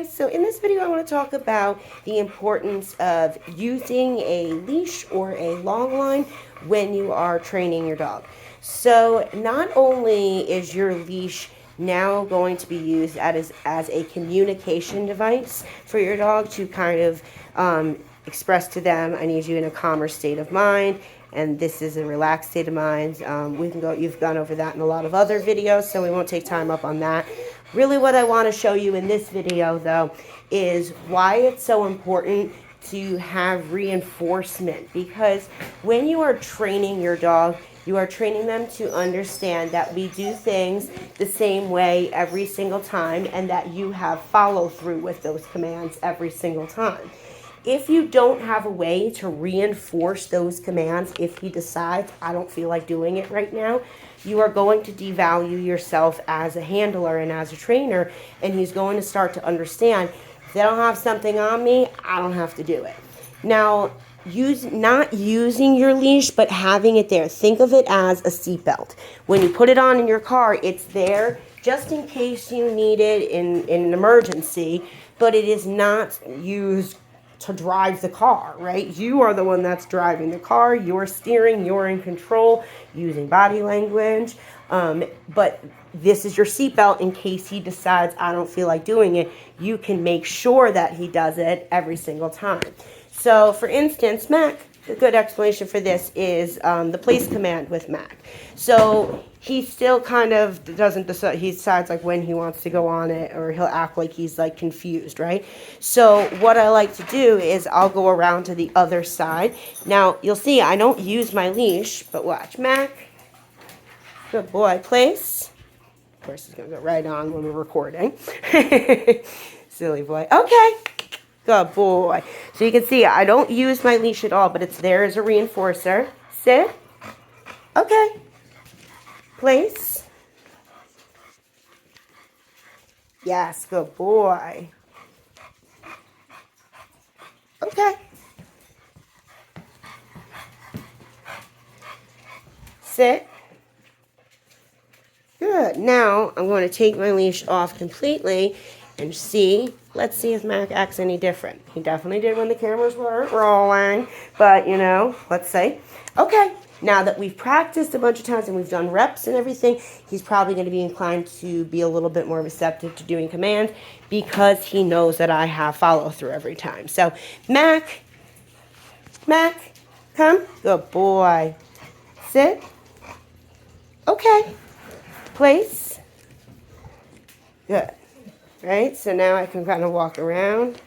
guys, so in this video I want to talk about the importance of using a leash or a long line when you are training your dog. So not only is your leash now going to be used as a communication device for your dog to kind of express to them, I need you in a calmer state of mind, and this is a relaxed state of mind. You've gone over that in a lot of other videos, so we won't take time up on that. Really what I want to show you in this video, though, is why it's so important to have reinforcement. Because when you are training your dog, you are training them to understand that we do things the same way every single time, and that you have follow through with those commands every single time. If you don't have a way to reinforce those commands, if he decides, I don't feel like doing it right now, you are going to devalue yourself as a handler and as a trainer, and he's going to start to understand, if they don't have something on me, I don't have to do it. Now, not using your leash, but having it there. Think of it as a seatbelt. When you put it on in your car, it's there just in case you need it in an emergency, but it is not used to drive the car, right? You are the one that's driving the car. You're steering, you're in control, using body language. But this is your seatbelt in case he decides, I don't feel like doing it. You can make sure that he does it every single time. So, for instance, Mac, a good explanation for this is the place command with Mac. So he still kind of doesn't decide. He decides like when he wants to go on it, or he'll act like he's like confused, right? So what I like to do is I'll go around to the other side. Now you'll see I don't use my leash, but watch, Mac. Good boy, place. Of course, he's gonna go right on when we're recording. Silly boy. Okay. Good boy. So you can see I don't use my leash at all, but it's there as a reinforcer. Sit. Okay. Place. Yes, good boy. Okay. Sit. Good. Now I'm going to take my leash off completely and see. Let's see if Mac acts any different. He definitely did when the cameras were rolling, but you know, let's see. Okay, now that we've practiced a bunch of times and we've done reps and everything, he's probably going to be inclined to be a little bit more receptive to doing commands because he knows that I have follow through every time. So, Mac, come. Good boy. Sit. Okay. Place. Good. Right, so now I can kind of walk around.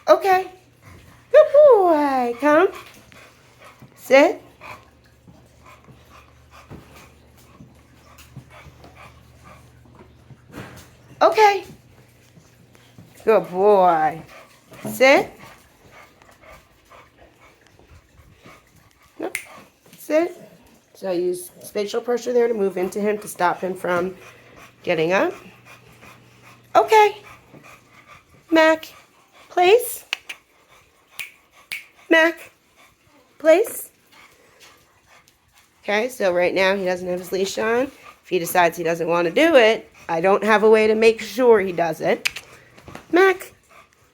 Okay, good boy, come, sit. Okay, good boy, sit. Nope. Sit. So I use spatial pressure there to move into him to stop him from getting up. Okay. Mac, place. Mac, place. Okay, so right now he doesn't have his leash on. If he decides he doesn't want to do it, I don't have a way to make sure he does it. Mac,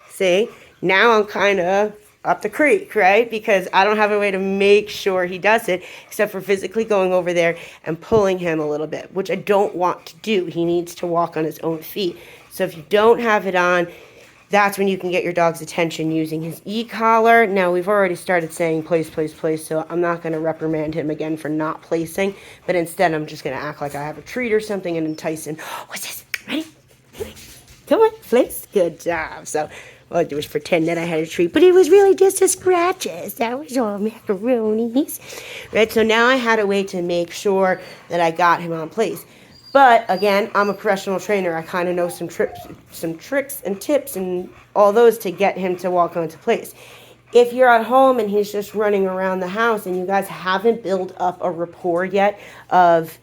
see, now I'm kind of up the creek, right? Because I don't have a way to make sure he does it except for physically going over there and pulling him a little bit, which I don't want to do. He needs to walk on his own feet. So if you don't have it on, that's when you can get your dog's attention using his e-collar. Now, we've already started saying place, place, place, so I'm not going to reprimand him again for not placing, but instead I'm just going to act like I have a treat or something and entice him. What's this? Ready? Come on, place. Good job. So all I do was pretend that I had a treat, but it was really just a scratches. That was all macaronis. Right, so now I had a way to make sure that I got him on place. But again, I'm a professional trainer. I kind of know some tricks and tips and all those to get him to walk onto place. If you're at home and he's just running around the house and you guys haven't built up a rapport yet of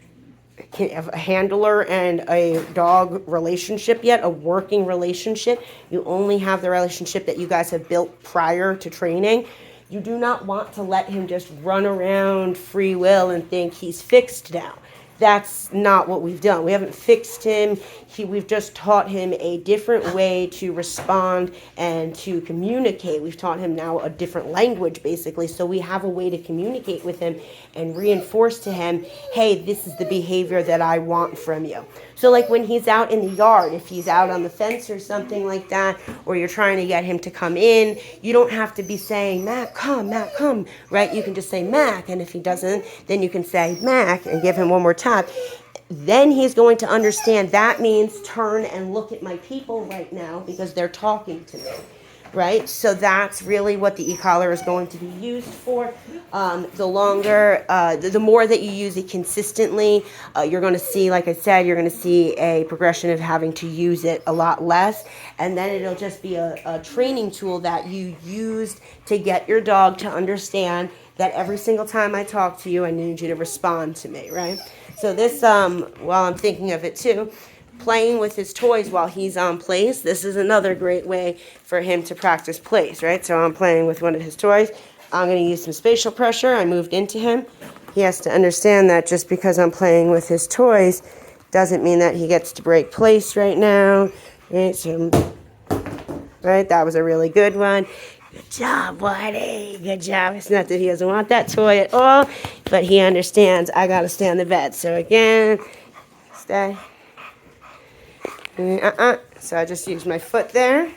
a handler and a dog relationship yet, a working relationship, you only have the relationship that you guys have built prior to training, you do not want to let him just run around free will and think he's fixed now. that's not what we've done. We haven't fixed him. We've just taught him a different way to respond and to communicate. We've taught him now a different language, basically. So we have a way to communicate with him and reinforce to him, hey, this is the behavior that I want from you. So like when he's out in the yard, if he's out on the fence or something like that, or you're trying to get him to come in, you don't have to be saying, Mac, come, right? You can just say Mac, and if he doesn't, then you can say Mac and give him one more tap. Then he's going to understand that means turn and look at my people right now because they're talking to me, right? So that's really what the e-collar is going to be used for. The more that you use it consistently, you're going to see, like I said, you're going to see a progression of having to use it a lot less. And then it'll just be a training tool that you use to get your dog to understand that every single time I talk to you, I need you to respond to me, right? So this, while I'm thinking of it too, playing with his toys while he's on place, this is another great way for him to practice place, right? So I'm playing with one of his toys. I'm going to use some spatial pressure. I moved into him. He has to understand that just because I'm playing with his toys doesn't mean that he gets to break place right now, right? So, right, that was a really good one. Good job, buddy. Good job. It's not that he doesn't want that toy at all, but he understands I got to stay on the bed. So again, stay. So I just used my foot there.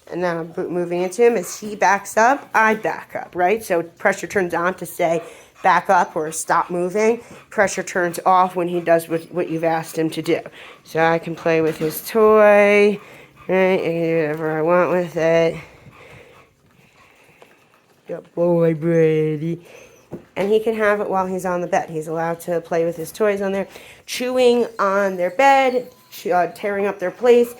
And now I'm moving into him. As he backs up, I back up, right? So pressure turns on to say back up or stop moving. Pressure turns off when he does what you've asked him to do. So I can play with his toy, right? And do whatever I want with it. Good boy, Brady. And he can have it while he's on the bed. He's allowed to play with his toys on there. Chewing on their bed, tearing up their place.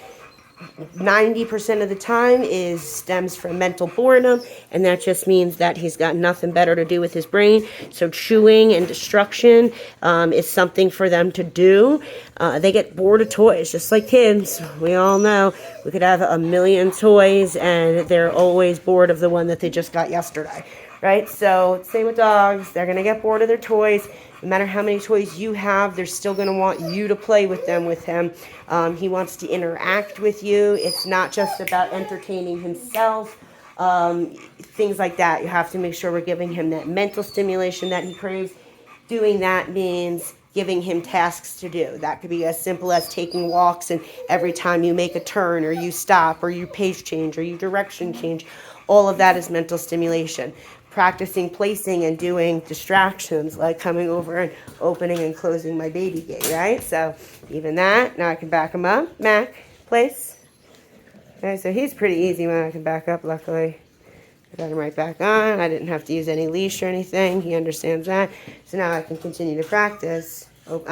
90% of the time stems from mental boredom, and that just means that he's got nothing better to do with his brain. So chewing and destruction is something for them to do. They get bored of toys, just like kids. We all know we could have a million toys, and they're always bored of the one that they just got yesterday, right? So same with dogs. They're going to get bored of their toys. No matter how many toys you have, they're still going to want you to play with them with him. He wants to interact with you. It's not just about entertaining himself. Things like that. You have to make sure we're giving him that mental stimulation that he craves. Doing that means giving him tasks to do. That could be as simple as taking walks, and every time you make a turn or you stop or you pace change or you direction change, all of that is mental stimulation. Practicing placing and doing distractions like coming over and opening and closing my baby gate, right? So even that, now I can back him up. Mac, place. Okay, so he's pretty easy when I can back up, luckily. I got him right back on. I didn't have to use any leash or anything. He understands that. So now I can continue to practice. Oh,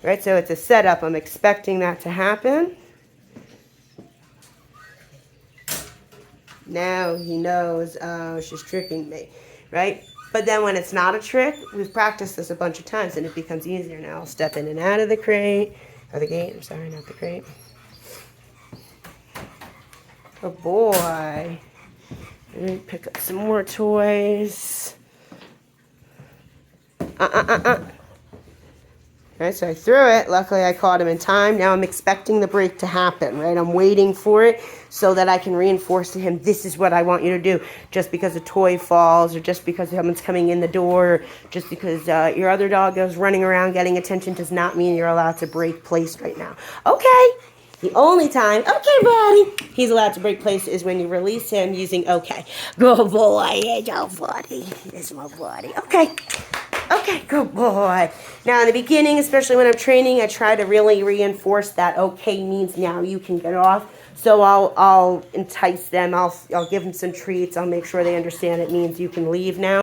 Right, so it's a setup. I'm expecting that to happen. Now he knows, oh, she's tricking me, right? But then when it's not a trick, we've practiced this a bunch of times and it becomes easier now. I'll step in and out of the crate, or the gate, I'm sorry, not the crate. Oh boy. Let me pick up some more toys. Right, so I threw it. Luckily, I caught him in time. Now I'm expecting the break to happen, right? I'm waiting for it so that I can reinforce to him, this is what I want you to do. Just because a toy falls, or just because someone's coming in the door, or just because your other dog goes running around getting attention does not mean you're allowed to break place right now. Okay. The only time, okay, buddy, he's allowed to break place is when you release him using okay. Good boy, hey, your buddy. This is my buddy. Okay. Okay, good boy. Now in the beginning, especially when I'm training, I try to really reinforce that okay means now you can get off. So I'll entice them. I'll give them some treats. I'll make sure they understand it means you can leave now.